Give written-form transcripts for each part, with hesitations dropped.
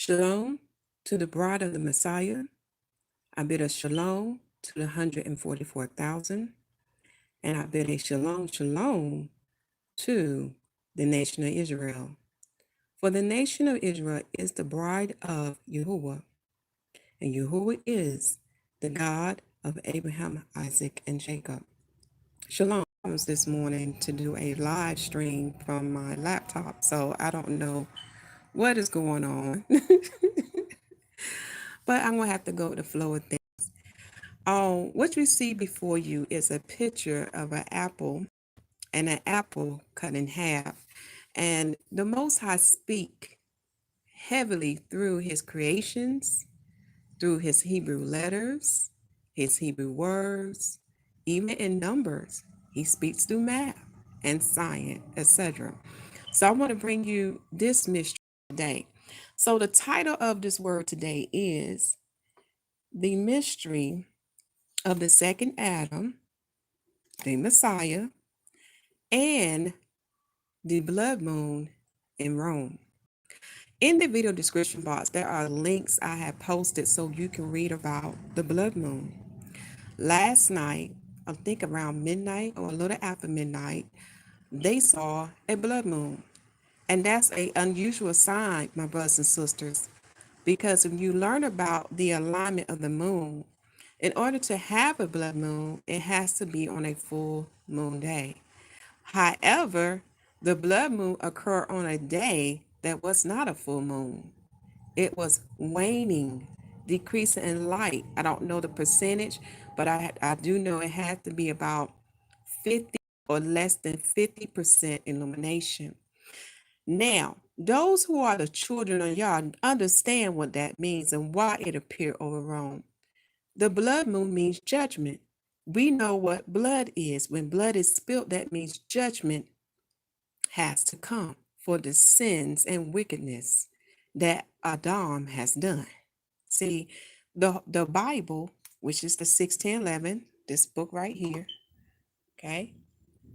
Shalom to the bride of the Messiah. I bid a shalom to the 144,000. And I bid a shalom, shalom to the nation of Israel. For the nation of Israel is the bride of Yahuwah. And Yahuwah is the God of Abraham, Isaac, and Jacob. Shalom. I was this morning to do a live stream from my laptop, so I don't know what is going on. But I'm going to have to go with the flow of things. What you see before you is a picture of an apple and an apple cut in half. And the Most High speak heavily through his creations, through his Hebrew letters, his Hebrew words, even in numbers. He speaks through math and science, etc. So I want to bring you this mystery today. So the title of this word today is The Mystery of the Second Adam, the Messiah, and the blood moon in Rome. In the video description box, there are links I have posted so you can read about the blood moon. Last night, I think around midnight or a little after midnight, they saw a blood moon. And that's an unusual sign, my brothers and sisters, because when you learn about the alignment of the moon, in order to have a blood moon, it has to be on a full moon day. However, the blood moon occurred on a day that was not a full moon. It was waning, decreasing in light. I don't know the percentage, but I do know it had to be about 50 or less than 50% illumination. Now, those who are the children of Yah understand what that means and why it appeared over Rome. The blood moon means judgment. We know what blood is. When blood is spilled, that means judgment has to come for the sins and wickedness that Adam has done. See, the Bible, which is the 1611, this book right here, okay,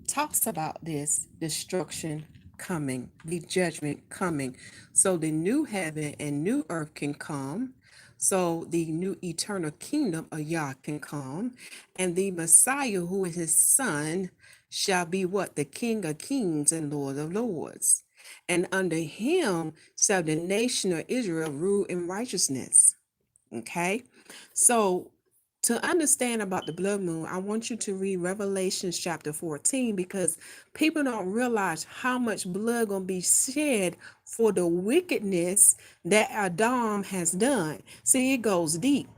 talks about this destruction coming, the judgment coming. So the new heaven and new earth can come. So the new eternal kingdom of Yah can come. And the Messiah, who is his son, shall be what? The King of kings and Lord of lords. And under him shall the nation of Israel rule in righteousness. Okay? So to understand about the blood moon, I want you to read Revelation chapter 14 because people don't realize how much blood going to be shed for the wickedness that Adam has done. See, it goes deep.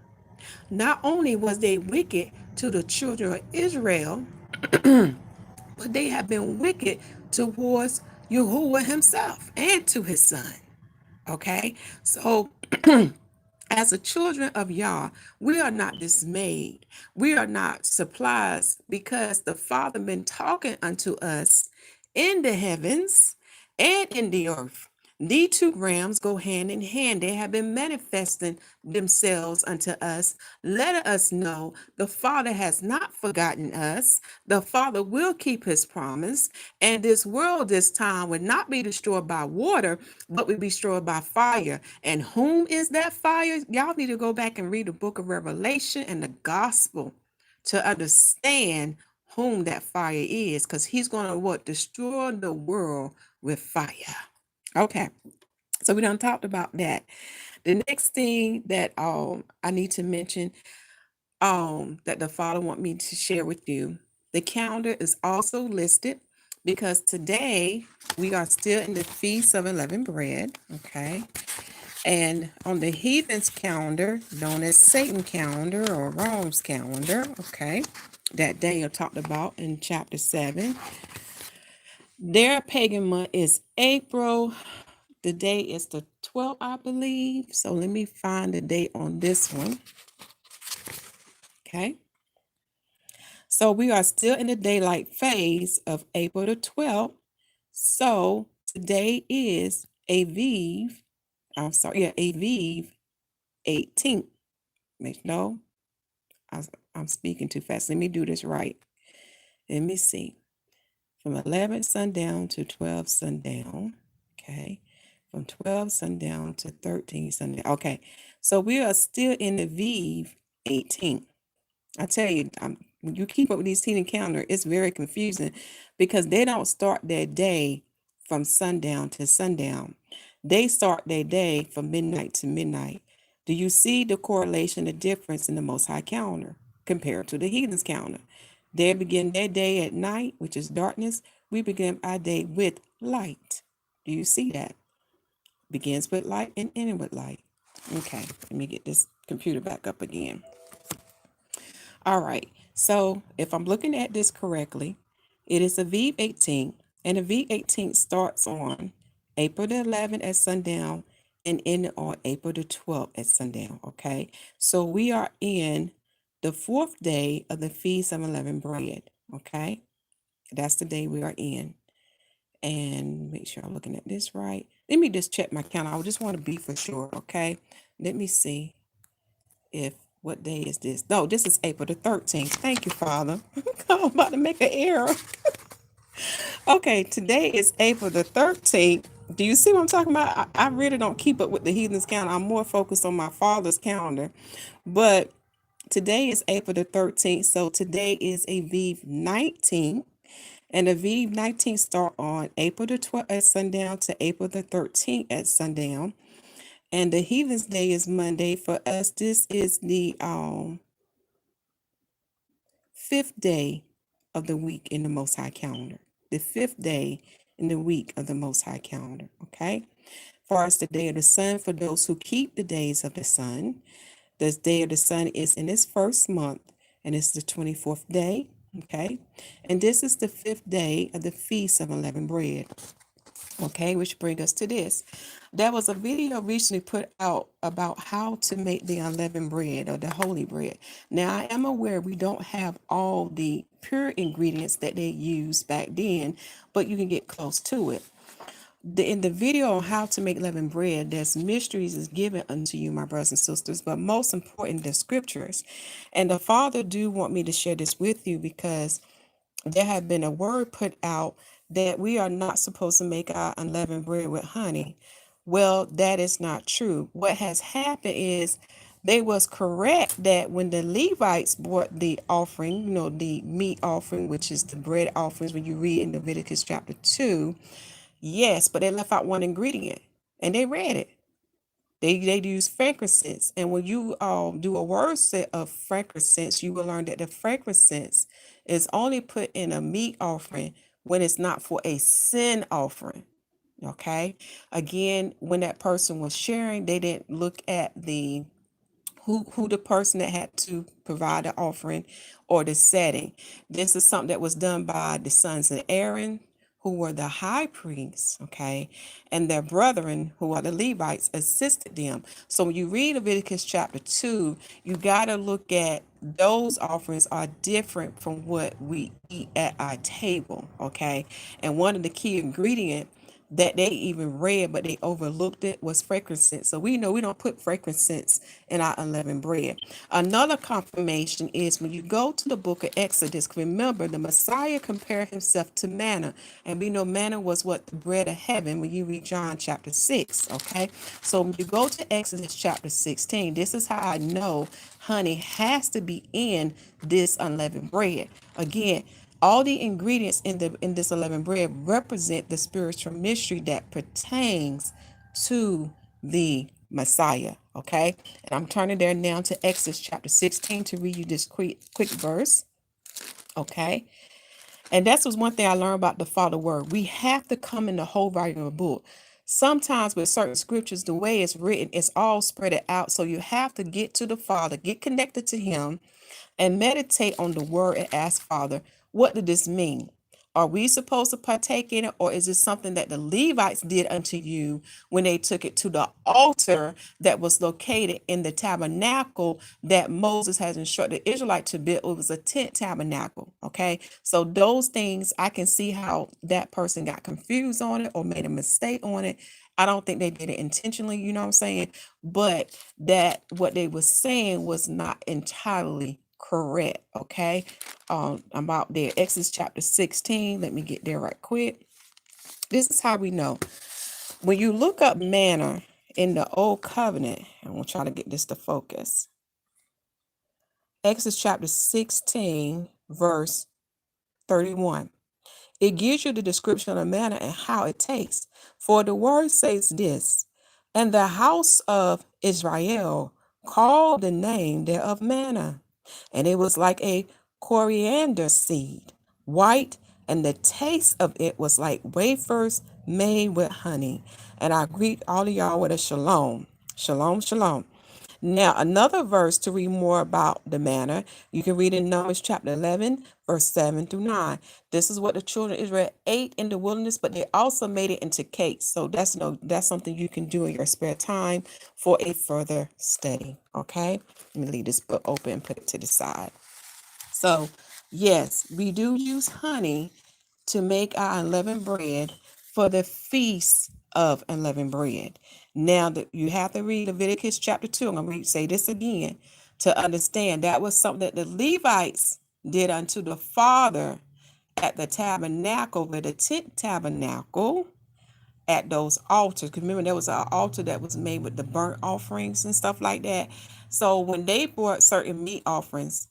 Not only was they wicked to the children of Israel, but they have been wicked towards Yahuwah himself and to his son. Okay? So as the children of Yah, we are not dismayed. We are not surprised because the Father been talking unto us in the heavens and in the earth. These two realms go hand in hand. They have been manifesting themselves unto us, letting us know the Father has not forgotten us. The Father will keep his promise, and this world this time will not be destroyed by water, but will be destroyed by fire. And whom is that fire? Y'all need to go back and read the book of Revelation and the gospel to understand whom that fire is, because he's going to what? Destroy the world with fire. Okay, so we done talked about that. The next thing that I need to mention that the Father want me to share with you, the calendar is also listed because today we are still in the Feast of Unleavened Bread, okay? And on the heathens calendar, known as Satan calendar or Rome's calendar, okay, that Daniel talked about in chapter 7, their pagan month is April. The date is the 12th, I believe. So let me find the date on this one. Okay. So we are still in the daylight phase of April the 12th. So today is Aviv. Aviv 18th. No, I'm speaking too fast. Let me do this right. Let me see. From 11 sundown to 12 sundown. Okay. from 12 sundown to 13 sundown. Okay, so we are still in the Viv 18. I tell you, when you keep up with these heathen calendar, it's very confusing because they don't start their day from sundown to sundown. They start their day from midnight to midnight. Do you see the correlation, the difference in the Most High calendar compared to the heathen's calendar? They begin their day at night, which is darkness. We begin our day with light. Do you see that? Begins with light and ending with light. Okay, let me get this computer back up again. All right, so if I'm looking at this correctly, it is a V18, and the V18 starts on April the 11th at sundown and ending on April the 12th at sundown, okay? So we are in the fourth day of the Feast of Unleavened Bread, okay? That's the day we are in. And make sure I'm looking at this right. Let me just check my calendar. I just want to be for sure, okay? Let me see if what day is this? No, this is April the 13th. Thank you, Father. I'm about to make an error. Okay, today is April the 13th. Do you see what I'm talking about? I really don't keep up with the heathen's calendar. I'm more focused on my father's calendar. But today is April the 13th. So today is a Viv 19. And the Viv 19 start on April the 12th at sundown to April the 13th at sundown. And the heathen's day is Monday. For us, this is the fifth day of the week in the Most High calendar. The fifth day in the week of the Most High calendar. Okay. For us, the day of the sun, for those who keep the days of the sun. The day of the sun is in its first month, and it's the 24th day. Okay. And this is the fifth day of the Feast of Unleavened Bread. Okay, which brings us to this. There was a video recently put out about how to make the unleavened bread or the holy bread. Now, I am aware we don't have all the pure ingredients that they used back then, but you can get close to it. In the video on how to make leavened bread, there's mysteries is given unto you, my brothers and sisters, but most important, the scriptures. And the Father do want me to share this with you because there had been a word put out that we are not supposed to make our unleavened bread with honey. Well, that is not true. What has happened is they was correct that when the Levites brought the offering, the meat offering, which is the bread offerings, when you read in Leviticus chapter 2, yes, but they left out one ingredient and they read it. They use frankincense, and when you do a word set of frankincense, you will learn that the frankincense is only put in a meat offering when it's not for a sin offering. Okay, again, when that person was sharing, they didn't look at the who the person that had to provide the offering or the setting. This is something that was done by the sons of Aaron, who were the high priests, okay, and their brethren, who are the Levites, assisted them. So when you read Leviticus chapter 2, you got to look at those offerings are different from what we eat at our table, okay? And one of the key ingredients that they even read, but they overlooked it, was frankincense. So we know we don't put frankincense in our unleavened bread. Another confirmation is when you go to the book of Exodus, remember the Messiah compared himself to manna. And we know manna was what? The bread of heaven when you read John chapter 6. Okay. So when you go to Exodus chapter 16, this is how I know honey has to be in this unleavened bread. Again, all the ingredients in this unleavened bread represent the spiritual mystery that pertains to the Messiah. Okay, and I'm turning there now to Exodus chapter 16 to read you this quick verse. Okay, and that's was one thing I learned about the Father word. We have to come in the whole volume of the book. Sometimes with certain scriptures, the way it's written, it's all spread out. So you have to get to the Father, get connected to Him, and meditate on the word and ask, Father, what did this mean? Are we supposed to partake in it, or is it something that the Levites did unto you when they took it to the altar that was located in the tabernacle that Moses has instructed the Israelite to build? It was a tent tabernacle. Okay, so those things I can see how that person got confused on it or made a mistake on it. I don't think they did it intentionally, you know what I'm saying? But that what they were saying was not entirely correct. Okay, I'm about there. Exodus chapter 16. Let me get there right quick. This is how we know. When you look up manna in the Old Covenant, I'm going to try to get this to focus. Exodus chapter 16, verse 31. It gives you the description of the manna and how it tastes. For the word says this, and the house of Israel called the name thereof manna, and it was like a coriander seed, white, and the taste of it was like wafers made with honey. And I greet all of y'all with a shalom. Shalom, shalom. Now, another verse to read more about the manna, you can read in Numbers chapter 11, verse 7 through 9. This is what the children of Israel ate in the wilderness, but they also made it into cakes. So that's something you can do in your spare time for a further study. Okay, let me leave this book open and put it to the side. So, yes, we do use honey to make our unleavened bread for the feast of unleavened bread. Now that you have to read Leviticus chapter 2, I'm going to say this again to understand that was something that the Levites did unto the Father at the tabernacle, with the tent tabernacle, at those altars. Because remember, there was an altar that was made with the burnt offerings and stuff like that. So when they brought certain meat offerings,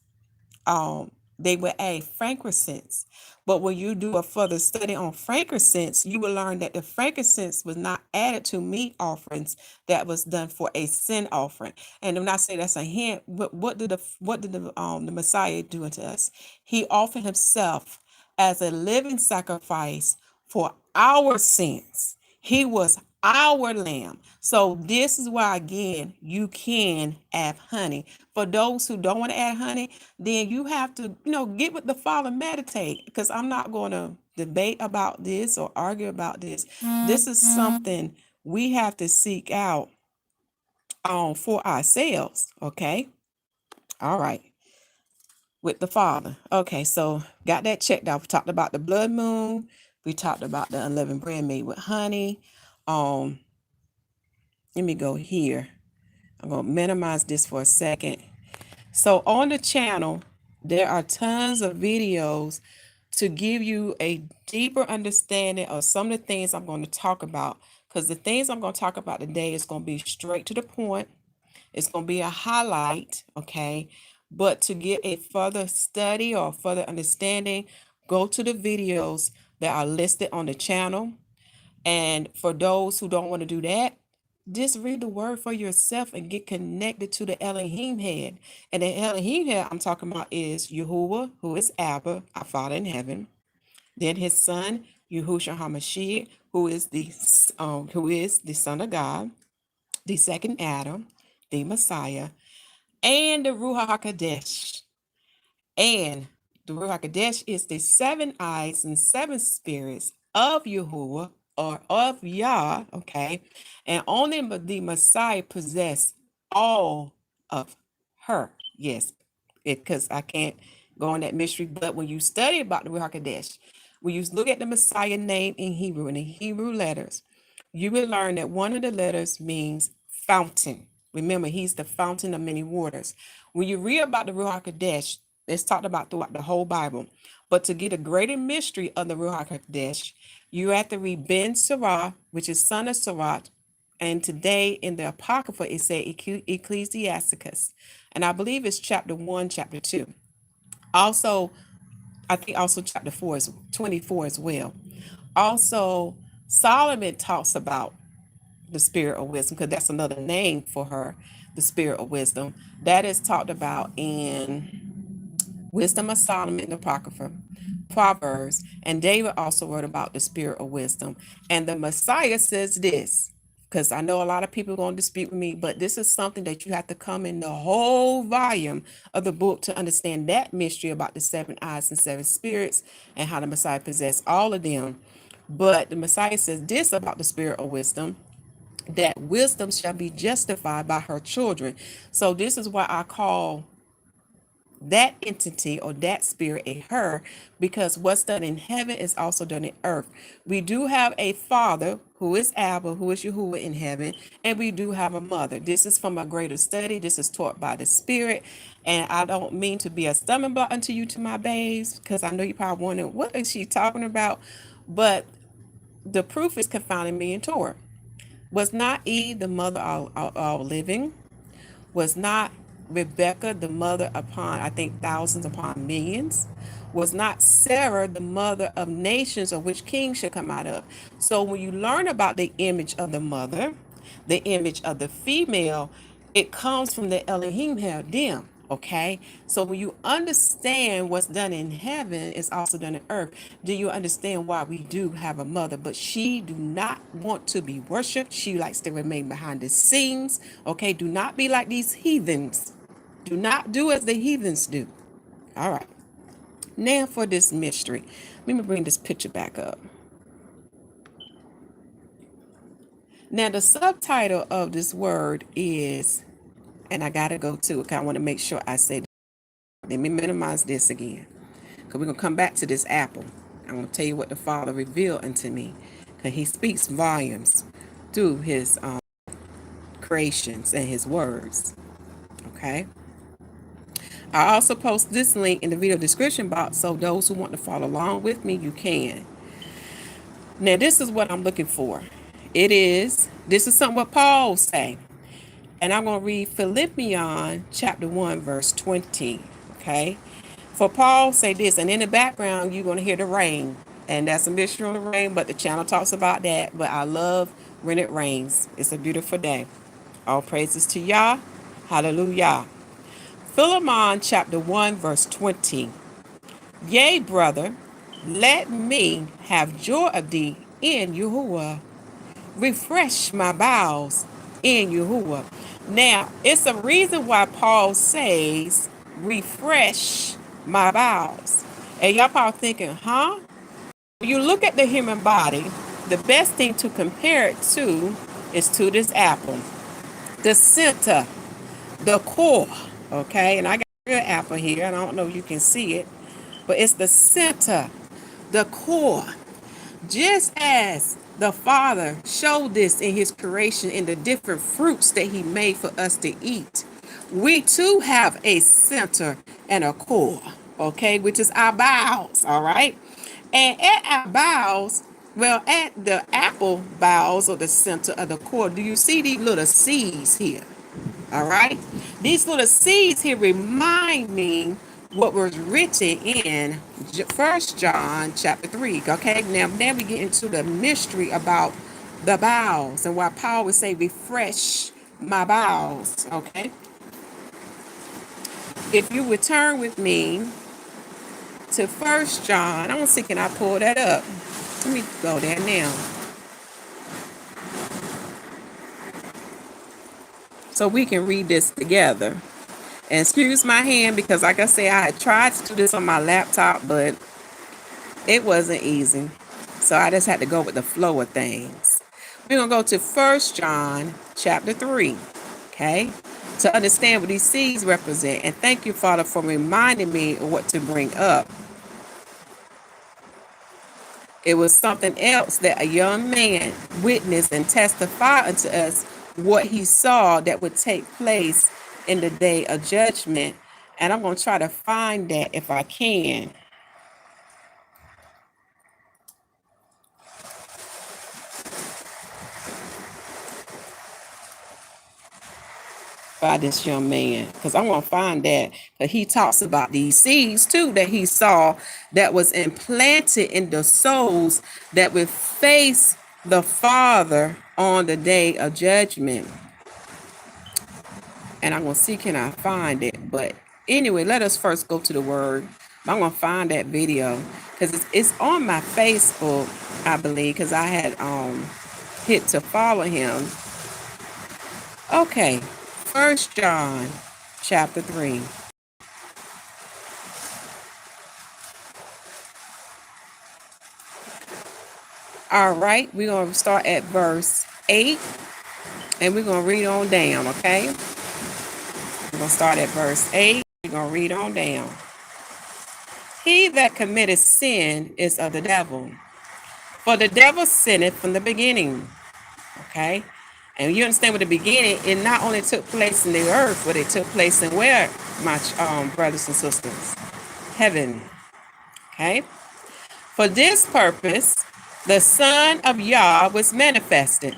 they would add frankincense. But when you do a further study on frankincense, you will learn that the frankincense was not added to meat offerings, that was done for a sin offering. And when I say that's a hint, what did the Messiah do unto us? He offered himself as a living sacrifice for our sins. He was our lamb. So this is why, again, you can add honey. For those who don't want to add honey, then you have to, get with the Father, meditate, because I'm not going to debate about this or argue about this. This is something we have to seek out for ourselves. Okay. All right. With the Father. Okay. So got that checked out. We talked about the blood moon. We talked about the unleavened bread made with honey. Let me go here. I'm going to minimize this for a second. So on the channel, there are tons of videos to give you a deeper understanding of some of the things I'm going to talk about. Because the things I'm going to talk about today is going to be straight to the point. It's going to be a highlight, okay? But to get a further study or further understanding, go to the videos that are listed on the channel. And for those who don't want to do that, just read the word for yourself and get connected to the Elohim head. And the Elohim head I'm talking about is Yahuwah, who is Abba, our Father in heaven. Then his son, Yahusha HaMashyach, who is the Son of God, the second Adam, the Messiah, and the Ruach HaKodesh. And the Ruach HaKodesh is the seven eyes and seven spirits of Yahuwah, or of Yah, okay? And only the Messiah possessed all of her. Yes, because I can't go on that mystery. But when you study about the Ruach HaKodesh, when you look at the Messiah name in Hebrew, in the Hebrew letters, you will learn that one of the letters means fountain. Remember, he's the fountain of many waters. When you read about the Ruach HaKodesh, it's talked about throughout the whole Bible. But to get a greater mystery of the Ruach HaKodesh, you have to read Ben Sirah, which is son of Sirah. And today in the Apocrypha, it said Ecclesiasticus. And I believe it's chapter 1, chapter 2. Also, I think also chapter 4 is 24 as well. Also, Solomon talks about the spirit of wisdom, because that's another name for her, the spirit of wisdom. That is talked about in Wisdom of Solomon in the Apocrypha, Proverbs, and David also wrote about the spirit of wisdom. And the Messiah says this, because I know a lot of people are going to dispute with me, but this is something that you have to come in the whole volume of the book to understand that mystery about the seven eyes and seven spirits and how the Messiah possessed all of them. But the Messiah says this about the spirit of wisdom, that wisdom shall be justified by her children. So this is why I call that entity or that spirit a her, because what's done in heaven is also done in earth. We do have a father who is Abba, who is Yahuwah in heaven, and we do have a mother. This is from a greater study. This is taught by the spirit. And I don't mean to be a stumbling block unto you, to my babes, because I know you probably wondering what is she talking about. But the proof is confounding me in Torah. Was not Eve the mother of all living? Was not Rebecca the mother upon, I think, thousands upon millions? Was not Sarah the mother of nations, of which kings should come out of? So when you learn about the image of the mother, the image of the female, it comes from the Elohim them. Okay, so when you understand what's done in heaven is also done in earth, do you understand why we do have a mother? But she do not want to be worshipped. She likes to remain behind the scenes. Okay, do not be like these heathens. Do not do as the heathens do. All right, now for this mystery, let me bring this picture back up. Now the subtitle of this word is, and I gotta go to it, I want to make sure I say, let me minimize this again, because we're going to come back to this apple. I'm going to tell you what the Father revealed unto me, because he speaks volumes through his creations and his words. Okay. I also post this link in the video description box, so those who want to follow along with me, you can. Now, this is what I'm looking for. This is something what Paul say. And I'm going to read Philippians chapter 1, verse 20. Okay. For Paul say this, and in the background, you're going to hear the rain. And that's a mystery on the rain, but the channel talks about that. But I love when it rains. It's a beautiful day. All praises to Yah. Hallelujah. Philemon chapter 1, verse 20. Yea, brother, let me have joy of thee in Yahuwah. Refresh my bowels in Yahuwah. Now, it's a reason why Paul says, refresh my bowels. And y'all probably thinking, huh? When you look at the human body, the best thing to compare it to is to this apple. The center, the core, okay? And I got a real apple here. I don't know if you can see it, but it's the center, the core. Just as the Father showed this in his creation in the different fruits that he made for us to eat, we too have a center and a core, okay, which is our bowels, all right? And at our bowels, well, at the apple bowels or the center of the core, do you see these little seeds here? All right. These little seeds here remind me what was written in First John chapter 3. Okay. Now we get into the mystery about the bowels and why Paul would say, refresh my bowels. Okay. If you would turn with me to First John, I don't see, can I pull that up? Let me go there now. So we can read this together. And excuse my hand because, like I said, I had tried to do this on my laptop, but it wasn't easy. So I just had to go with the flow of things. We're going to go to First John chapter 3, okay, to understand what these seeds represent. And thank you, Father, for reminding me of what to bring up. It was something else that a young man witnessed and testified unto us what he saw that would take place in the day of judgment. And I'm going to try to find that if I can. By this young man, because I want to find that. But he talks about these seeds too that he saw that was implanted in the souls that would face the Father on the day of judgment. And I'm going to see, can I find it? But anyway, let us first go to the word. I'm going to find that video because it's on my Facebook, I believe, because I had hit to follow him. Okay, First John chapter 3. All right, we're going to start at verse 8 and we're going to read on down, okay? We're going to start at verse 8. We're going to read on down. He that committeth sin is of the devil, for the devil sinneth from the beginning, okay? And you understand with the beginning, it not only took place in the earth, but it took place in where, my brothers and sisters? Heaven, okay? For this purpose, the Son of Yah was manifested,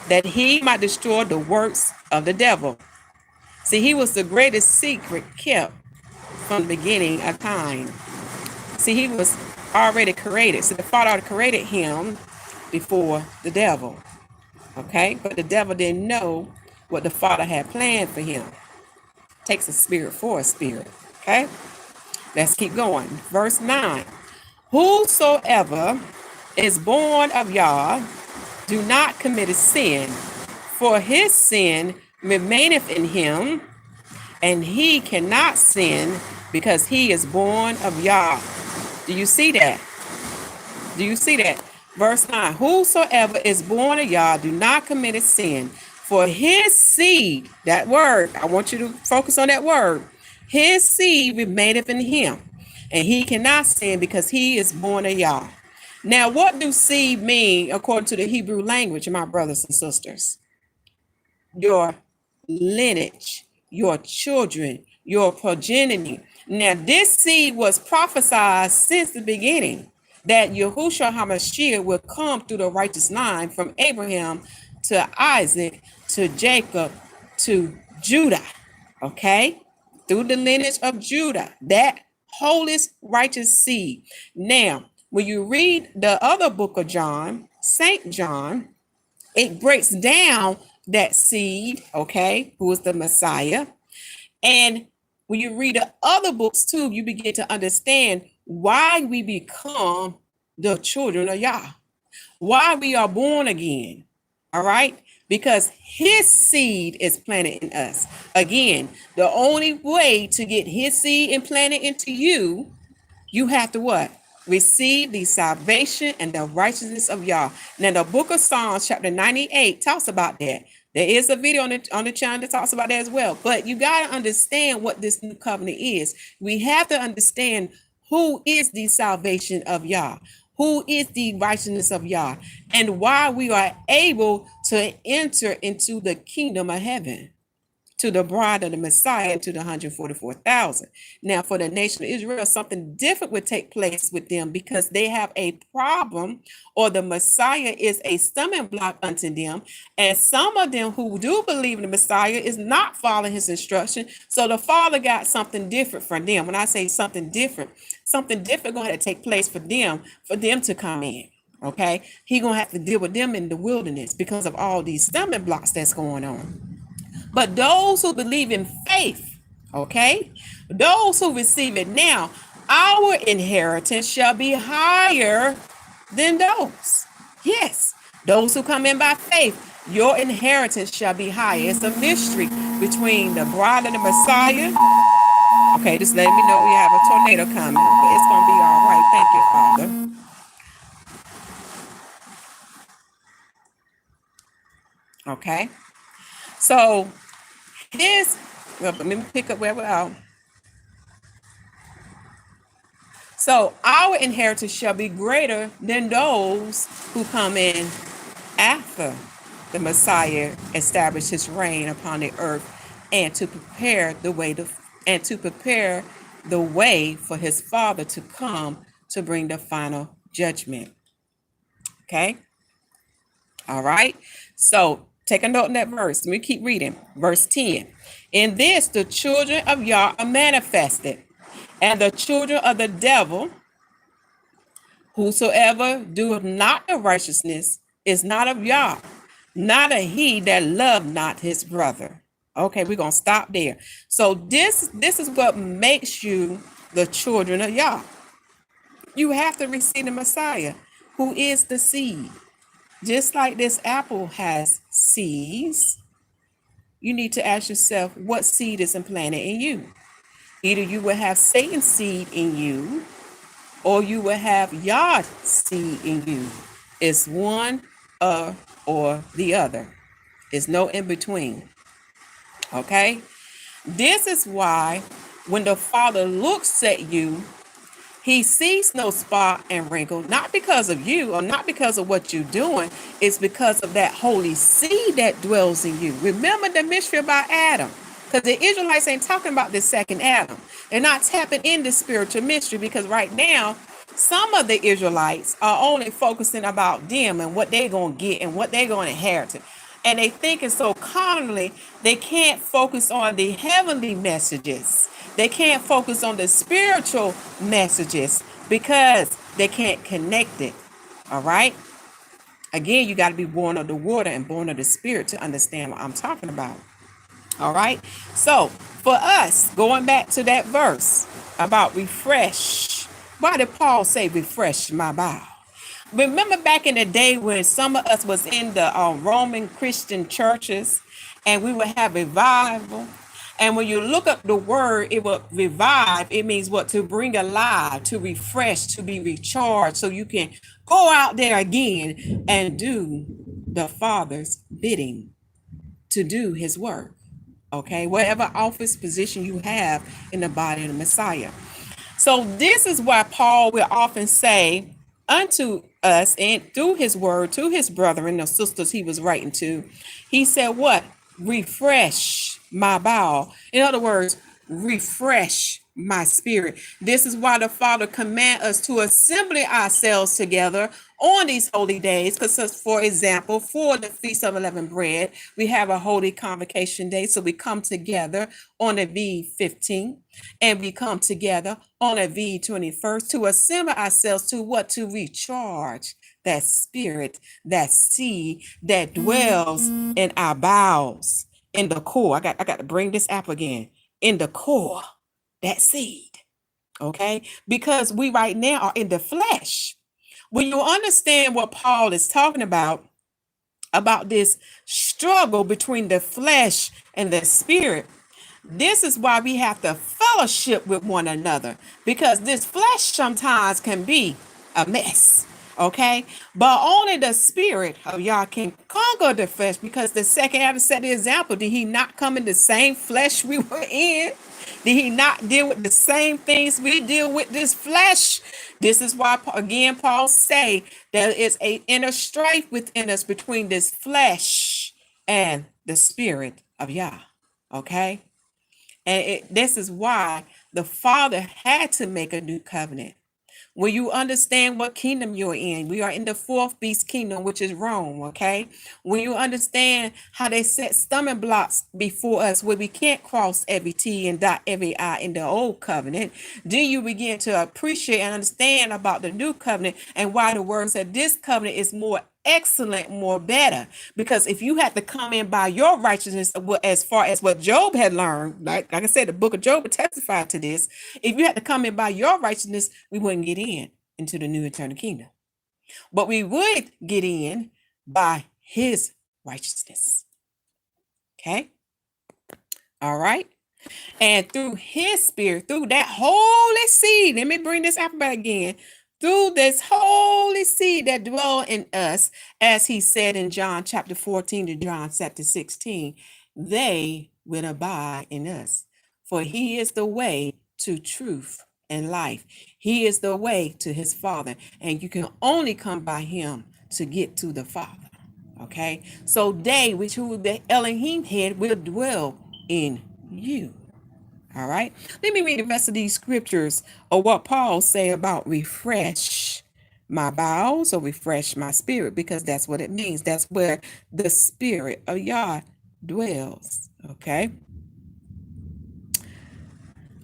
that he might destroy the works of the devil. See, he was the greatest secret kept from the beginning of time. See, he was already created. So the Father already created him before the devil. Okay? But the devil didn't know what the Father had planned for him. Takes a spirit for a spirit. Okay? Let's keep going. Verse 9. Whosoever is born of Yah do not commit a sin, for his sin remaineth in him, and he cannot sin because he is born of Yah. Do you see that? Do you see that? Verse 9. Whosoever is born of Yah do not commit a sin, for his seed, that word, I want you to focus on that word, his seed remaineth in him, and he cannot sin because he is born of Yah. Now, what do seed mean according to the Hebrew language, my brothers and sisters? Your lineage, your children, your progeny. Now, this seed was prophesied since the beginning that Yahushua HaMashyach will come through the righteous line from Abraham to Isaac to Jacob to Judah. Okay? Through the lineage of Judah, that holiest righteous seed. Now, when you read the other book of John, St. John, it breaks down that seed, okay, who is the Messiah. And when you read the other books too, you begin to understand why we become the children of Yah, why we are born again. All right? Because his seed is planted in us. Again, the only way to get his seed implanted into you, you have to what? Receive the salvation and the righteousness of Yah. Now, the book of Psalms, chapter 98, talks about that. There is a video on the channel that talks about that as well. But you got to understand what this new covenant is. We have to understand who is the salvation of Yah, who is the righteousness of Yah, and why we are able to enter into the kingdom of heaven, to the bride of the Messiah, and to the 144,000. Now, for the nation of Israel, something different would take place with them because they have a problem, or the Messiah is a stumbling block unto them. And some of them who do believe in the Messiah is not following his instruction. So the Father got something different for them. When I say something different going to take place for them to come in. Okay? He going to have to deal with them in the wilderness because of all these stumbling blocks that's going on. But those who believe in faith, okay, those who receive it now, our inheritance shall be higher than those. Yes, those who come in by faith, your inheritance shall be higher. It's a mystery between the bride and the Messiah. Okay, just letting me know we have a tornado coming, but it's going to be all right. Thank you, Father. Okay, so let me pick up where we are. So our inheritance shall be greater than those who come in after the Messiah established his reign upon the earth, and to prepare the way for his Father to come to bring the final judgment. Okay. All right. So take a note in that verse. Let me keep reading. Verse 10. In this, the children of Yah are manifested, and the children of the devil. Whosoever doeth not the righteousness is not of Yah, not a he that loved not his brother. Okay, we're going to stop there. So this is what makes you the children of Yah. You have to receive the Messiah, who is the seed. Just like this apple has seeds, you need to ask yourself, what seed is implanted in you? Either you will have Satan's seed in you, or you will have Yah's seed in you. It's one or the other. It's no in between. Okay? This is why when the Father looks at you, he sees no spot and wrinkle, not because of you or not because of what you're doing. It's because of that holy seed that dwells in you. Remember the mystery about Adam. Because the Israelites ain't talking about the second Adam. They're not tapping into spiritual mystery, because right now, some of the Israelites are only focusing about them and what they're going to get and what they're going to inherit. and they thinking so carnally, they can't focus on the heavenly messages. They can't focus on the spiritual messages because they can't connect it. All right. Again, you got to be born of the water and born of the spirit to understand what I'm talking about. All right. So for us, going back to that verse about refresh, why did Paul say refresh my bowels? Remember back in the day when some of us was in the Roman Christian churches and we would have revival. And when you look up the word, it will revive. It means what? To bring alive, to refresh, to be recharged. So you can go out there again and do the Father's bidding, to do his work. Okay, whatever office position you have in the body of the Messiah. So this is why Paul will often say unto us and through his word to his brethren or sisters he was writing to, he said what? Refresh my bowel. In other words, refresh my spirit. This is why the Father command us to assemble ourselves together on these holy days. Because, for example, for the Feast of Unleavened Bread, we have a holy convocation day. So we come together on the V15 and we come together on a V21st to assemble ourselves to what? To recharge that spirit, that seed that dwells in our bowels, in the core. I got to bring this up again. In the core, that seed. Okay? Because we right now are in the flesh. When you understand what Paul is talking about this struggle between the flesh and the spirit, this is why we have to fellowship with one another, because this flesh sometimes can be a mess. Okay, but only the spirit of Yah can conquer the flesh, because the second Adam set the example. Did he not come in the same flesh we were in? Did he not deal with the same things we deal with this flesh? This is why, again, Paul say there is a inner strife within us between this flesh and the spirit of Yah. Okay. And this is why the Father had to make a new covenant. When you understand what kingdom you're in, we are in the fourth beast kingdom, which is Rome, okay? When you understand how they set stumbling blocks before us where we can't cross every T and dot every I in the old covenant, then you begin to appreciate and understand about the new covenant and why the word said this covenant is more excellent, more better. Because if you had to come in by your righteousness, as far as what Job had learned, like I said, the book of Job would testify to this. If you had to come in by your righteousness, we wouldn't get in into the new eternal kingdom. But we would get in by his righteousness. Okay. All right. And through his spirit, through that holy seed, let me bring this up back again. Through this holy seed that dwell in us, as he said in John chapter 14 to John chapter 16, they will abide in us. For he is the way to truth and life. He is the way to his Father. And you can only come by him to get to the Father. Okay? So they, which who the Elohim head, will dwell in you. All right. Let me read the rest of these scriptures of what Paul say about refresh my bowels or refresh my spirit, because that's what it means. That's where the spirit of Yah dwells. Okay.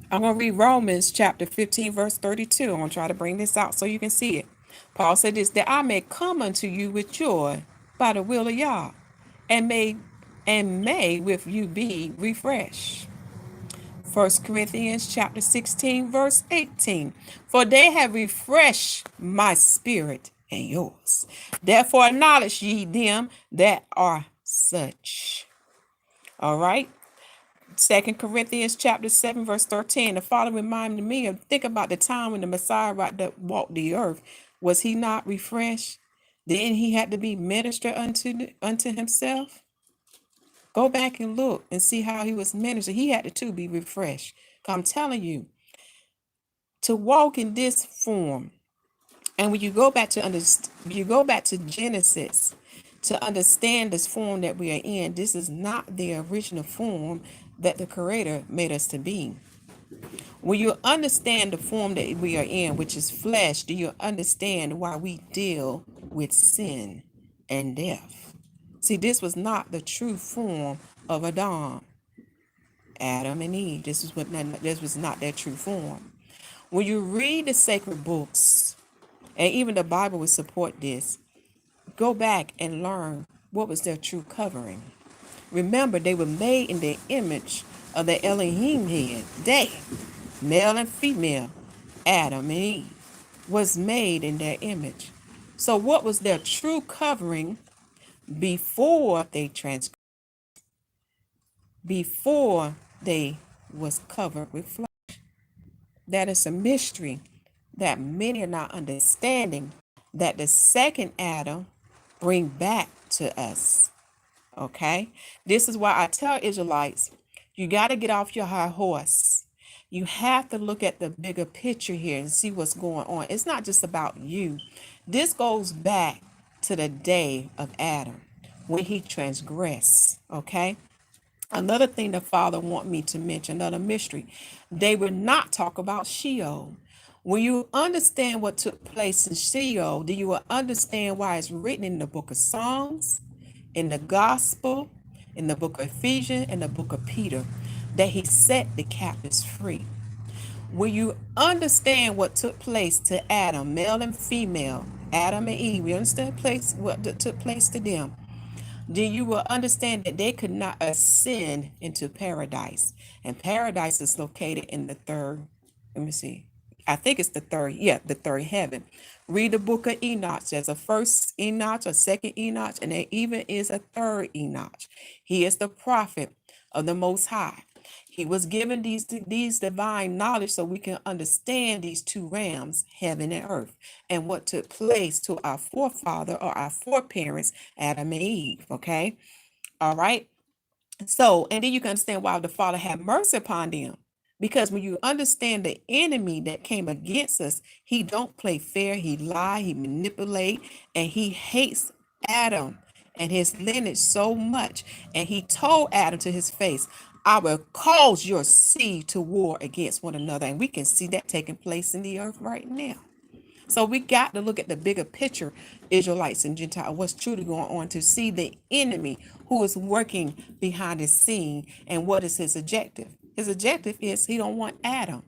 I'm going to read Romans chapter 15, verse 32. I'm going to try to bring this out so you can see it. Paul said this, that I may come unto you with joy by the will of Yah, and may with you be refreshed. 1 Corinthians chapter 16, verse 18. For they have refreshed my spirit and yours. Therefore acknowledge ye them that are such. All right. 2 Corinthians chapter 7, verse 13. The Father reminded me of, think about the time when the Messiah walked the earth. Was he not refreshed? Then he had to be ministered unto himself. Go back and look and see how he was ministered. He had to too be refreshed. I'm telling you, to walk in this form, and when you go back to Genesis, to understand this form that we are in, this is not the original form that the Creator made us to be. When you understand the form that we are in, which is flesh, do you understand why we deal with sin and death? See, this was not the true form of Adam and Eve. This was not their true form. When you read the sacred books, and even the Bible will support this, go back and learn what was their true covering. Remember, they were made in the image of the Elohim head. They, male and female, Adam and Eve, was made in their image. So what was their true covering before they before they was covered with flesh? That is a mystery that many are not understanding, that the second Adam bring back to us. Okay? This is why I tell Israelites, you got to get off your high horse. You have to look at the bigger picture here and see what's going on. It's not just about you. This goes back to the day of Adam when he transgressed. Okay? Another thing the Father want me to mention, another mystery, they will not talk about Sheol. When you understand what took place in Sheol, do you will understand why it's written in the book of Psalms, in the Gospel, in the book of Ephesians, and the book of Peter, that he set the captives free. When you understand what took place to Adam, male and female, Adam and Eve, we understand what took place to them, then you will understand that they could not ascend into paradise. And paradise is located in the third, let me see, I think it's the third heaven. Read the book of Enoch. There's a first Enoch, a second Enoch, and there even is a third Enoch. He is the prophet of the Most High. He was given these divine knowledge so we can understand these two realms, heaven and earth, and what took place to our forefather or our foreparents, Adam and Eve. Okay. All right. So, and then you can understand why the Father had mercy upon them. Because when you understand the enemy that came against us, he don't play fair, he lie, he manipulate, and he hates Adam and his lineage so much. And he told Adam to his face, I will cause your seed to war against one another. And we can see that taking place in the earth right now. So we got to look at the bigger picture, Israelites and Gentiles, what's truly going on, to see the enemy who is working behind the scene and what is his objective. His objective is he don't want Adam,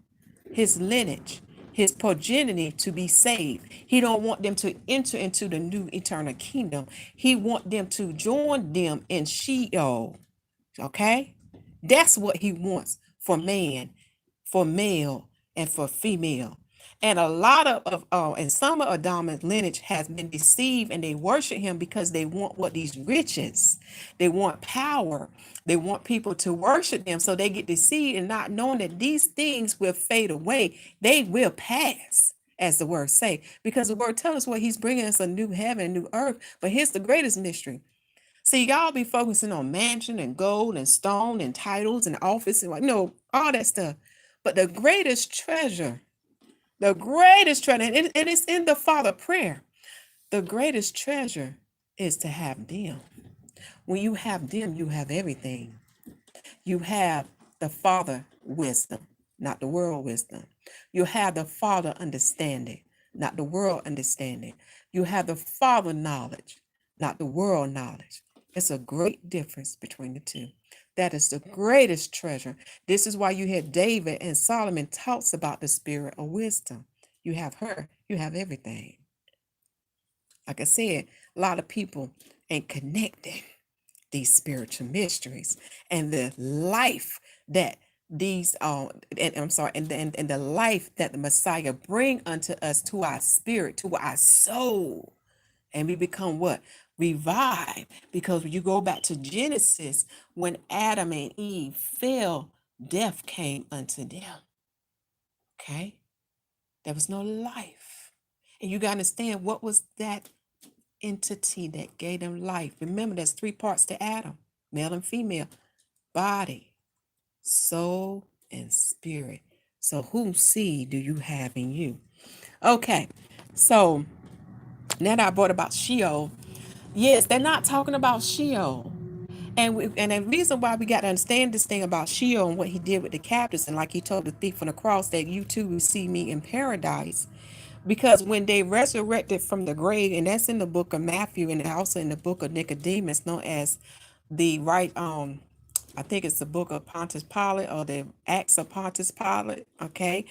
his lineage, his progeny to be saved. He don't want them to enter into the new eternal kingdom. He want them to join them in Sheol. Okay? That's what he wants for man, for male, and for female. And a lot and some of Adam's lineage has been deceived, and they worship him because they want what these riches, they want power, they want people to worship them. So they get deceived and not knowing that these things will fade away. They will pass, as the word say, because the word tells us what he's bringing us a new heaven, a new earth. But here's the greatest mystery. See, y'all be focusing on mansion and gold and stone and titles and office and all that stuff. But the greatest treasure, and it's in the Father prayer. The greatest treasure is to have them. When you have them, you have everything. You have the Father wisdom, not the world wisdom. You have the Father understanding, not the world understanding. You have the Father knowledge, not the world knowledge. It's a great difference between the two. That is the greatest treasure. This is why you hear David and Solomon talks about the spirit of wisdom. You have her, you have everything. Like I said, a lot of people ain't connected these spiritual mysteries and the life that these and I'm sorry, and the life that the Messiah bring unto us, to our spirit, to our soul, and we become what? Revive. Because when you go back to Genesis, when Adam and Eve fell, death came unto them. Okay? There was no life. And you got to understand, what was that entity that gave them life? Remember, there's three parts to Adam, male and female: body, soul, and spirit. So whose seed do you have in you? Okay, so now that I brought about Sheol, yes, they're not talking about Sheol. And the reason why we got to understand this thing about Sheol and what he did with the captives, and like he told the thief on the cross, that you too will see me in paradise. Because when they resurrected from the grave, and that's in the book of Matthew and also in the book of Nicodemus, known as the I think it's the book of Pontius Pilate or the Acts of Pontius Pilate, okay?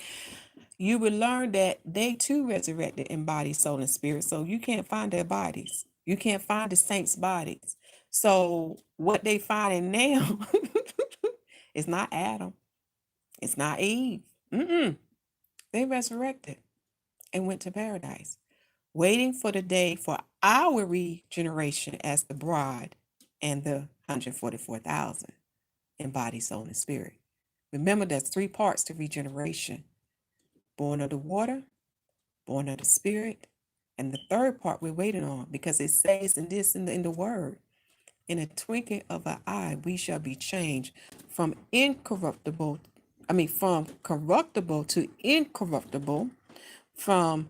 You will learn that they too resurrected in body, soul, and spirit. So you can't find their bodies. You can't find the saints' bodies. So what they finding now is not Adam. It's not Eve. They resurrected and went to paradise, waiting for the day for our regeneration as the bride and the 144,000 in body, soul, and spirit. Remember, there's three parts to regeneration: born of the water, born of the spirit, and the third part we're waiting on, because it says in this in the word, in a twinkling of an eye, we shall be changed from from corruptible to incorruptible, from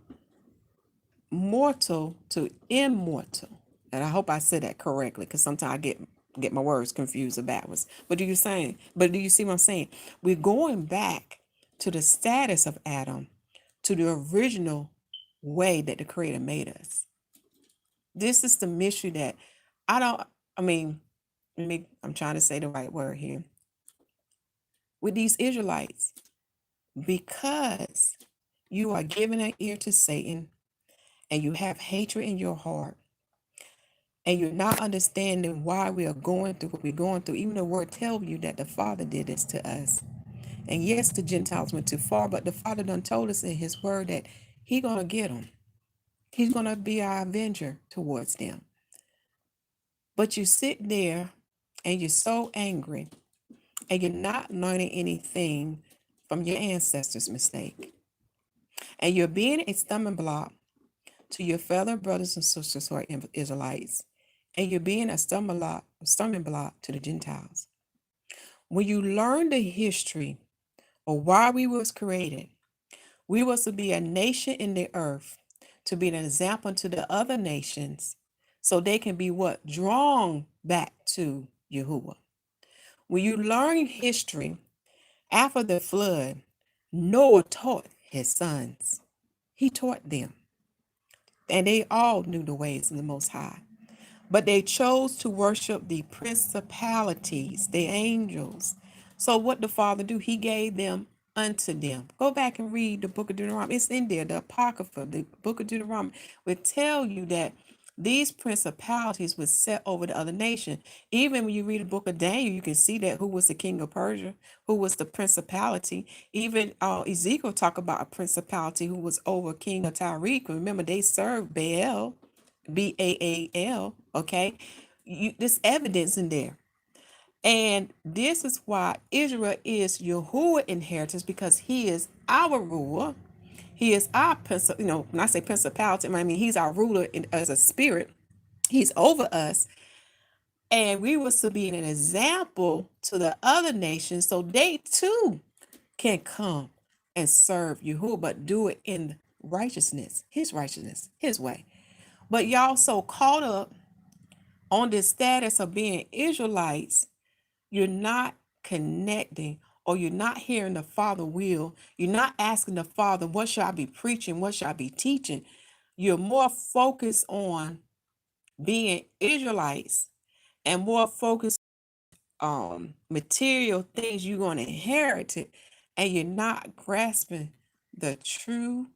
mortal to immortal. And I hope I said that correctly, because sometimes I get my words confused or backwards. But do you see what I'm saying? We're going back to the status of Adam, to the original way that the Creator made us. This is the mystery that I'm trying to say the right word here. With these Israelites, because you are giving an ear to Satan and you have hatred in your heart, and you're not understanding why we are going through what we're going through. Even the word tells you that the Father did this to us. And yes, the Gentiles went too far, but the Father done told us in his word that he's going to get them. He's going to be our avenger towards them. But you sit there and you're so angry and you're not learning anything from your ancestors' mistake. And you're being a stumbling block to your fellow brothers and sisters who are Israelites. And you're being a stumbling block to the Gentiles. When you learn the history of why we was created, we was to be a nation in the earth, to be an example to the other nations, so they can be what? Drawn back to Yahuwah. When you learn history, after the flood, Noah taught his sons. He taught them. And they all knew the ways of the Most High. But they chose to worship the principalities, the angels. So what the Father do? He gave them unto them. Go back and read the book of Deuteronomy. It's in there. The Apocrypha, the book of Deuteronomy, will tell you that these principalities were set over the other nation. Even when you read the book of Daniel, you can see that who was the king of Persia, who was the principality. Even Ezekiel talk about a principality who was over king of Tyre. Remember, they served Baal. Baal, okay? This evidence in there. And this is why Israel is Yahuwah inheritance, because he is our ruler. He is our when I say principality, I mean he's our ruler as a spirit. He's over us. And we were to be an example to the other nations, so they too can come and serve Yahuwah, but do it in righteousness, his way. But y'all so caught up on this status of being Israelites, you're not connecting, or you're not hearing the Father will. You're not asking the Father, what should I be preaching? What should I be teaching? You're more focused on being Israelites and more focused on material things you're going to inherit it, and you're not grasping the true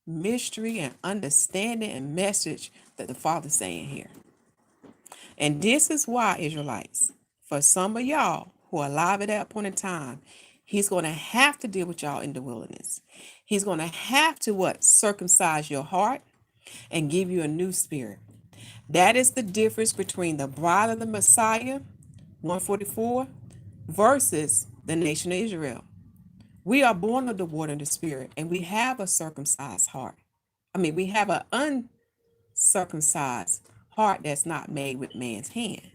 mystery and understanding and message that the Father's saying here. And this is why, Israelites, for some of y'all who are alive at that point in time, he's going to have to deal with y'all in the wilderness. He's going to have to what? Circumcise your heart and give you a new spirit. That is the difference between the bride of the Messiah, 144, versus the nation of Israel. We are born of the water and the spirit, and we have a circumcised heart. We have an uncircumcised heart that's not made with man's hand.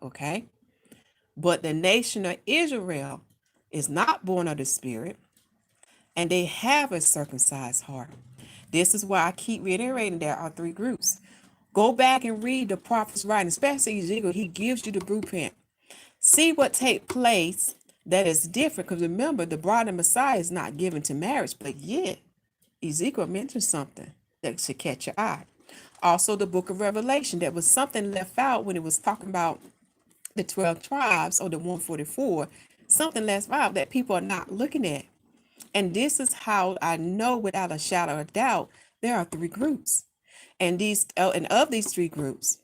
Okay? But the nation of Israel is not born of the spirit, and they have a circumcised heart. This is why I keep reiterating there are three groups. Go back and read the prophet's writing, especially Ezekiel. He gives you the blueprint. See what take place that is different. Because remember, the bride of Messiah is not given to marriage, but yet Ezekiel mentioned something that should catch your eye. Also, the book of Revelation, there was something left out when it was talking about the 12 tribes or the 144, something left out that people are not looking at. And this is how I know without a shadow of doubt, there are three groups. And of these three groups,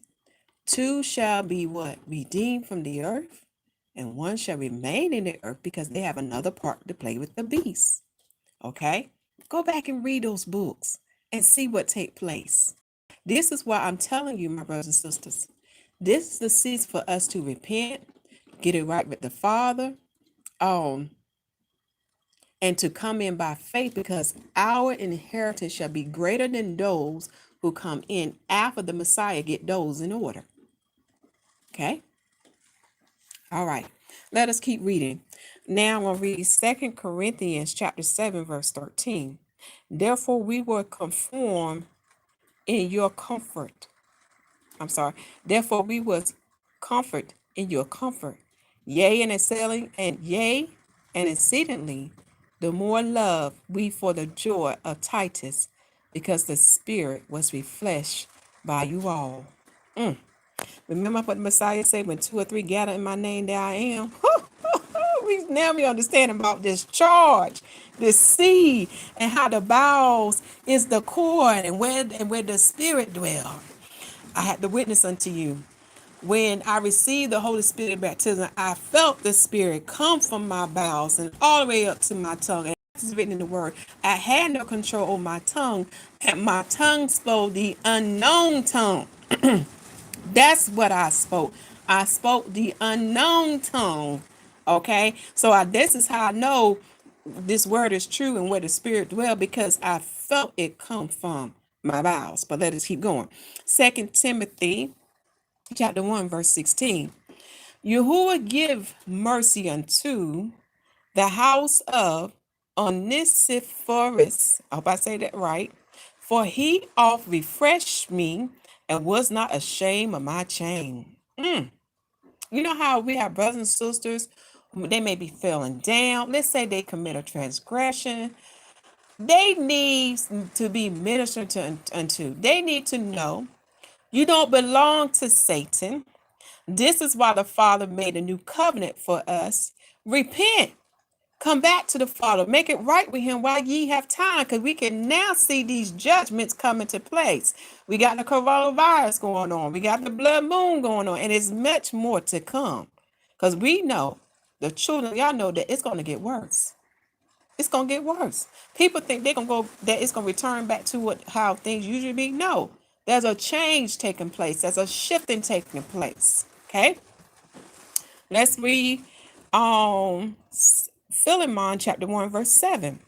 two shall be what? Redeemed from the earth, and one shall remain in the earth because they have another part to play with the beast. Okay? Go back and read those books and see what take place. This is why I'm telling you, my brothers and sisters, this is the season for us to repent, get it right with the Father, um, and to come in by faith, because our inheritance shall be greater than those who come in after the Messiah get those in order. Okay? All right. Let us keep reading. Now I'm going to read 2 Corinthians chapter 7, verse 13. Therefore we were conformed in your comfort. Therefore we was comfort in your comfort. Yea, and exceedingly the more love we for the joy of Titus, because the Spirit was refreshed by you all. Remember what the Messiah said, when two or three gather in my name, there I am. we understand about this charge, this seed, and how the bowels is the cord, and where the Spirit dwells. I had to witness unto you. When I received the Holy Spirit baptism, I felt the Spirit come from my bowels and all the way up to my tongue. And it's written in the Word. I had no control over my tongue, and my tongue spoke the unknown tongue. That's what I spoke. I spoke the unknown tongue. Okay, so this is how I know this word is true and where the Spirit dwells, because I felt it come from my bowels. But let us keep going. 2 Timothy chapter 1, verse 16. Yahuwah give mercy unto the house of Onesiphorus. I hope I say that right. For he oft refreshed me and was not ashamed of my chain. You know how we have brothers and sisters, they may be feeling down. Let's say they commit a transgression. They need to be ministered unto. They need to know you don't belong to Satan. This is why the Father made a new covenant for us. Repent. Come back to the Father. Make it right with him while ye have time, because we can now see these judgments come into place. We got the coronavirus going on. We got the blood moon going on. And there's much more to come. Because we know, the children, y'all know that it's going to get worse. It's going to get worse. People think they're going to go, that it's going to return back to how things usually be. No. There's a change taking place. There's a shifting taking place. Okay? Let's read Philemon chapter 1, verse 7.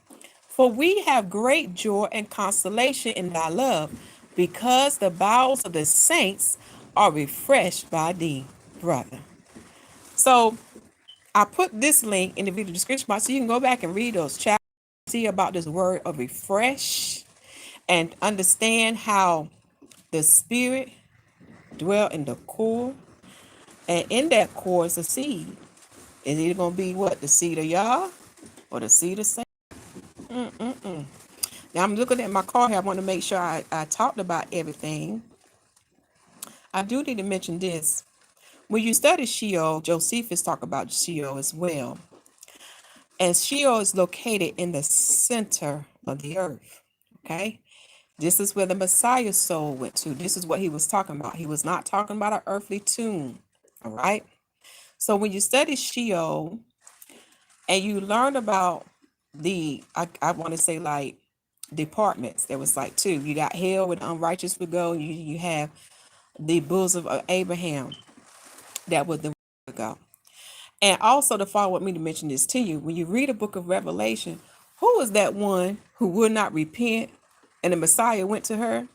For we have great joy and consolation in thy love, because the bowels of the saints are refreshed by thee, brother. So I put this link in the video description box so you can go back and read those chapters, see about this word of refresh, and understand how the Spirit dwell in the core, and in that core is a seed. Is either going to be what? The seed of Yah or the seed of Satan? Now I'm looking at my card here. I want to make sure I talked about everything. I do need to mention this. When you study Sheol, Josephus talk about Sheol as well. And Sheol is located in the center of the earth. Okay? This is where the Messiah's soul went to. This is what he was talking about. He was not talking about an earthly tomb. All right? So when you study Sheol and you learn about I want to say like departments, there was like two. You got hell where the unrighteous would go. You have the bosom of Abraham that would the go. And also the Father want me to mention this to you. When you read the book of Revelation, who was that one who would not repent and the Messiah went to her?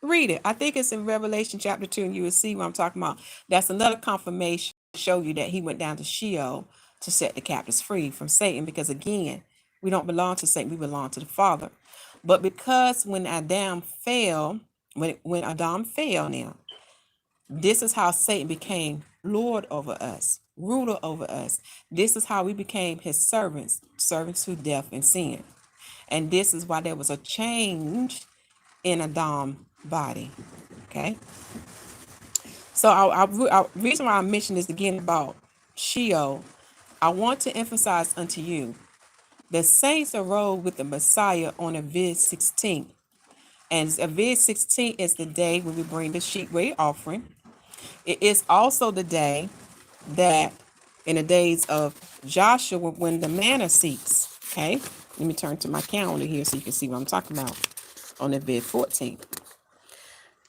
Read it. I think it's in Revelation chapter 2, and you will see what I'm talking about. That's another confirmation to show you that he went down to Sheol to set the captives free from Satan, because again, we don't belong to Satan, we belong to the Father. But because when Adam fell now, this is how Satan became Lord over us, ruler over us. This is how we became his servants through death and sin. And this is why there was a change in Adam's body. Okay. So reason why I mentioned this again about Sheol, I want to emphasize unto you, the saints arose with the Messiah on Aviv 16. And Aviv 16 is the day when we bring the sheep weight offering. It is also the day that in the days of Joshua when the manna ceased. Okay. Let me turn to my calendar here so you can see what I'm talking about on Aviv 14.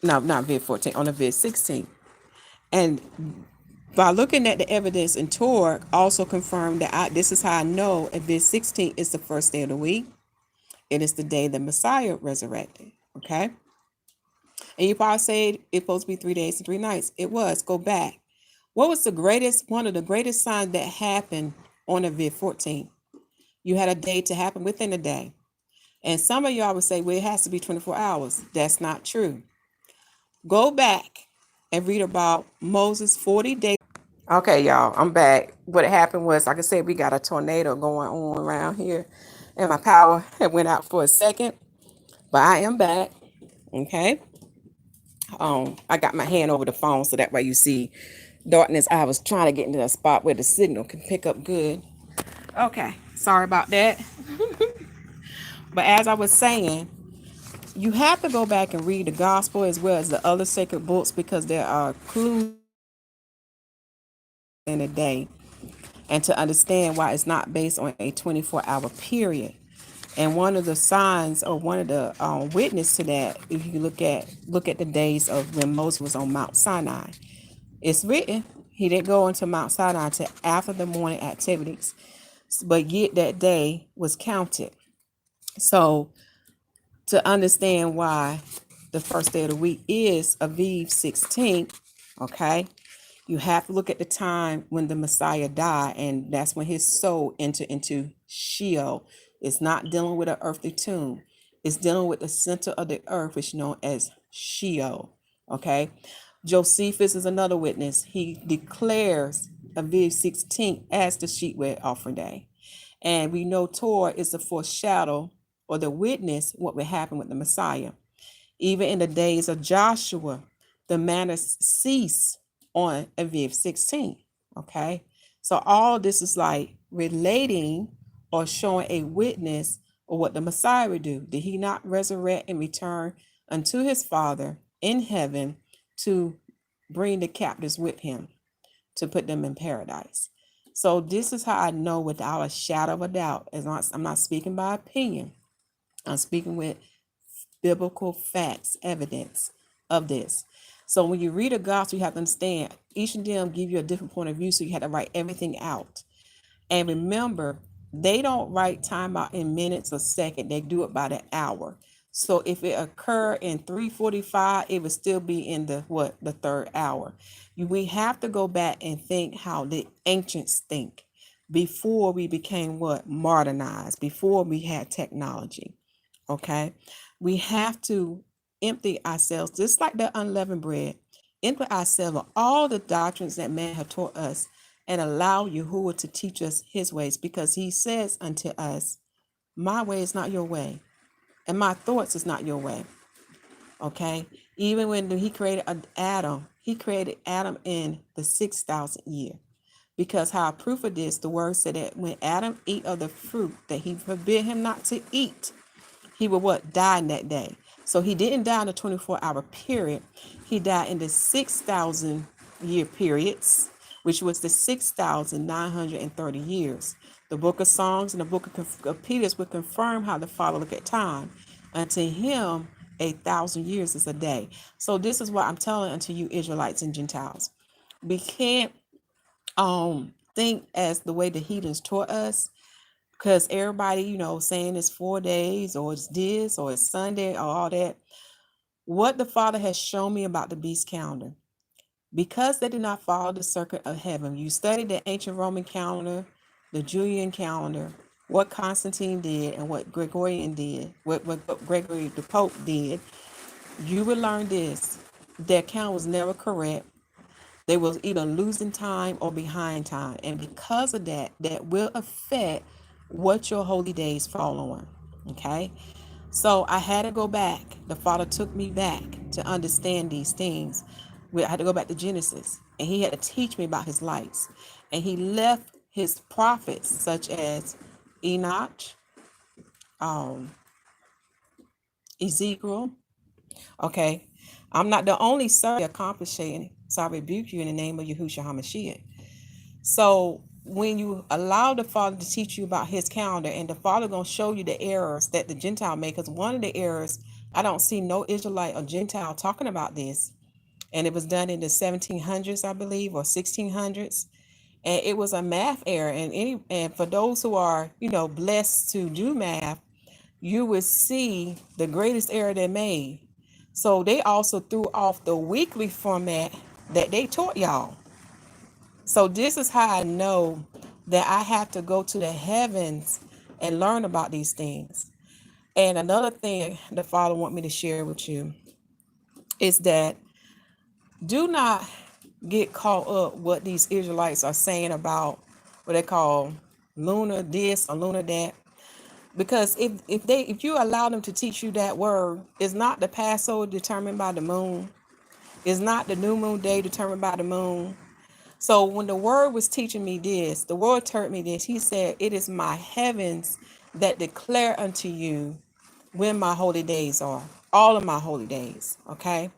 No, not Aviv 14, on Aviv 16. And by looking at the evidence in Torah, also confirmed that this is how I know Aviv 16 is the first day of the week. It is the day the Messiah resurrected. Okay. And you probably say it's supposed to be 3 days and 3 nights. It was. Go back. What was one of the greatest signs that happened on Aviv 14? You had a day to happen within a day. And some of y'all would say, well, it has to be 24 hours. That's not true. Go back and read about Moses' 40 days. Okay, y'all, I'm back. What happened was, like I said, we got a tornado going on around here. And my power had went out for a second. But I am back. Okay. I got my hand over the phone so that way you see darkness. I was trying to get into a spot where the signal can pick up good. Okay, sorry about that. But as I was saying, you have to go back and read the gospel as well as the other sacred books because there are clues in a day, and to understand why it's not based on a 24-hour period. And one of the signs or one of the witness to that, if you look at the days of when Moses was on Mount Sinai, it's written he didn't go into Mount Sinai until after the morning activities, but yet that day was counted. So to understand why the first day of the week is Aviv 16, okay, you have to look at the time when the Messiah died, and that's when his soul entered into Sheol. It's not dealing with an earthly tomb. It's dealing with the center of the earth, which is known as Sheol. Okay. Josephus is another witness. He declares Aviv 16 as the sheepway offering day. And we know Torah is a foreshadow or the witness what will happen with the Messiah. Even in the days of Joshua, the manna ceased on Aviv 16. Okay. So all this is like relating or showing a witness of what the Messiah would do. Did he not resurrect and return unto his Father in heaven to bring the captives with him, to put them in paradise? So this is how I know without a shadow of a doubt, I'm not speaking by opinion. I'm speaking with biblical facts, evidence of this. So when you read a gospel, you have to understand each of them give you a different point of view. So you have to write everything out. And remember, they don't write time out in minutes or second. They do it by the hour. So if it occur in 3:45, it would still be in the third hour. We have to go back and think how the ancients think before we became modernized, before we had technology. Okay. We have to empty ourselves, just like the unleavened bread, empty ourselves of all the doctrines that man have taught us and allow Yahuwah to teach us his ways, because he says unto us, my way is not your way, and my thoughts is not your way. Okay. Even when he created Adam, he created Adam in the 6,000th year. Because how proof of this, the word said that when Adam eat of the fruit that he forbid him not to eat, he would die in that day. So he didn't die in a 24-hour period. He died in the 6,000 year periods, which was the 6,930 years. The book of Songs and the book of Peters would confirm how the Father look at time. Unto him, 1,000 years is a day. So this is what I'm telling unto you, Israelites and Gentiles. We can't think as the way the heathens taught us, because everybody, saying it's 4 days or it's this or it's Sunday or all that. What the Father has shown me about the beast calendar, because they did not follow the circuit of heaven. You study the ancient Roman calendar, the Julian calendar, what Constantine did and what Gregorian did, what Gregory the Pope did. You will learn this. Their count was never correct. They was either losing time or behind time. And because of that, that will affect what your holy days fall on. Okay. So I had to go back. The Father took me back to understand these things. I had to go back to Genesis, and He had to teach me about His lights. And He left His prophets, such as Enoch, um, Ezekiel. Okay, I'm not the only son accomplishing, so I rebuke you in the name of Yahusha HaMashyach. So when you allow the Father to teach you about His calendar, and the Father gonna show you the errors that the Gentile make, because one of the errors, I don't see no Israelite or Gentile talking about this, and it was done in the 1700s, I believe, or 1600s, and it was a math error. And for those who are blessed to do math, you would see the greatest error they made. So they also threw off the weekly format that they taught y'all. So this is how I know that I have to go to the heavens and learn about these things. And another thing the Father want me to share with you is that do not get caught up what these Israelites are saying about what they call lunar this or lunar that. Because if you allow them to teach you that word, it's not the Passover determined by the moon. It's not the new moon day determined by the moon. So when the word was teaching me this, the word taught me this. He said, "It is my heavens that declare unto you when my holy days are." All of my holy days. Okay.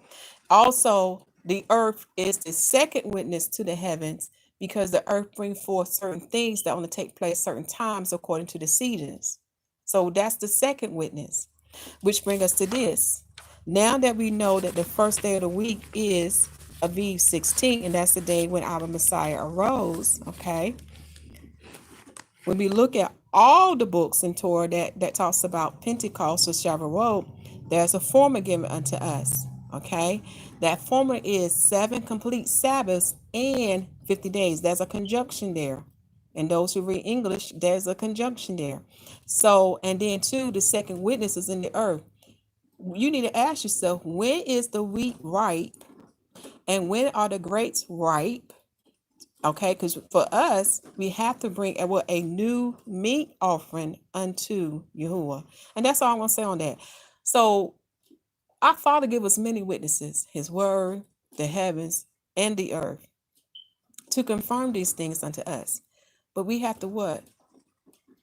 Also, the earth is the second witness to the heavens, because the earth brings forth certain things that only take place certain times according to the seasons. So that's the second witness, which brings us to this. Now that we know that the first day of the week is Aviv 16, and that's the day when our Messiah arose, okay? When we look at all the books in Torah that talks about Pentecost or Shavuot, there's a formula given unto us, okay? That formula is 7 complete Sabbaths and 50 days. There's a conjunction there. And those who read English, there's a conjunction there. So, and then two, the second witness is in the earth. You need to ask yourself, when is the wheat ripe and when are the grapes ripe? Okay, because for us, we have to bring a new meat offering unto Yahuwah. And that's all I'm going to say on that. So our Father give us many witnesses, His word, the heavens, and the earth, to confirm these things unto us. But we have to what?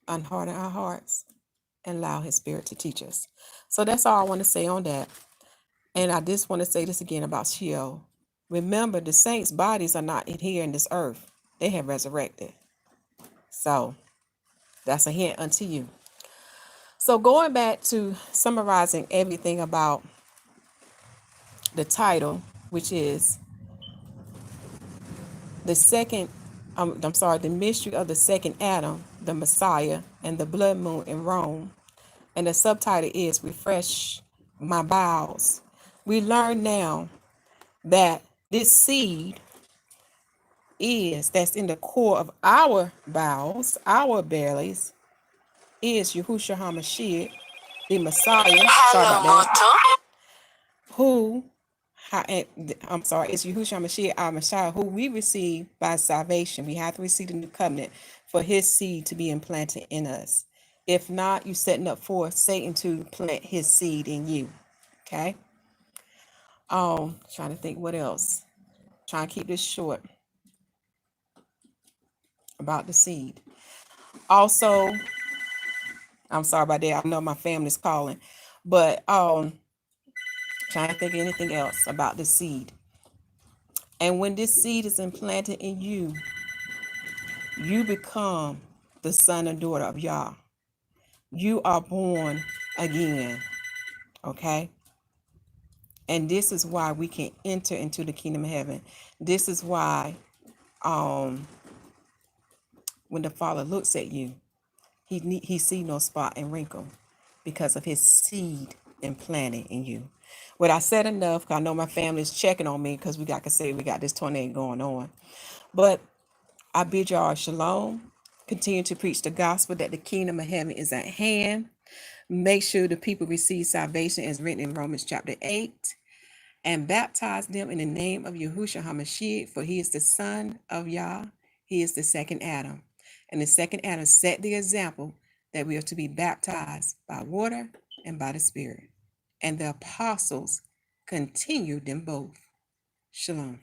Unharden our hearts and allow His Spirit to teach us. So that's all I want to say on that. And I just want to say this again about Sheol. Remember, the saints' bodies are not in here in this earth. They have resurrected. So that's a hint unto you. So going back to summarizing everything about the title, which is the mystery of the second Adam, the Messiah, and the blood moon in Rome. And the subtitle is Refresh My Bowels. We learn now that this seed that's in the core of our bowels, our bellies, is Yahushua HaMashyach, the Messiah. Sorry about that. It's Yahushua HaMashyach, our Messiah, who we receive by salvation. We have to receive the new covenant for His seed to be implanted in us. If not, you're setting up for Satan to plant his seed in you. Okay. Trying to think what else. Trying to keep this short about the seed. Also, I'm sorry about that. I know my family's calling, but trying to think of anything else about the seed. And when this seed is implanted in you, you become the son and daughter of Yah. You are born again. Okay? And this is why we can enter into the kingdom of heaven. This is why when the Father looks at you, he see no spot and wrinkle because of His seed implanted in you. What I said enough, because I know my family is checking on me because we got this tornado going on. But I bid y'all shalom. Continue to preach the gospel that the kingdom of heaven is at hand. Make sure the people receive salvation as written in Romans chapter 8. And baptize them in the name of Yahusha HaMashyach, for He is the Son of Yah. He is the second Adam. And the second Adam set the example that we are to be baptized by water and by the Spirit. And the apostles continued them both. Shalom.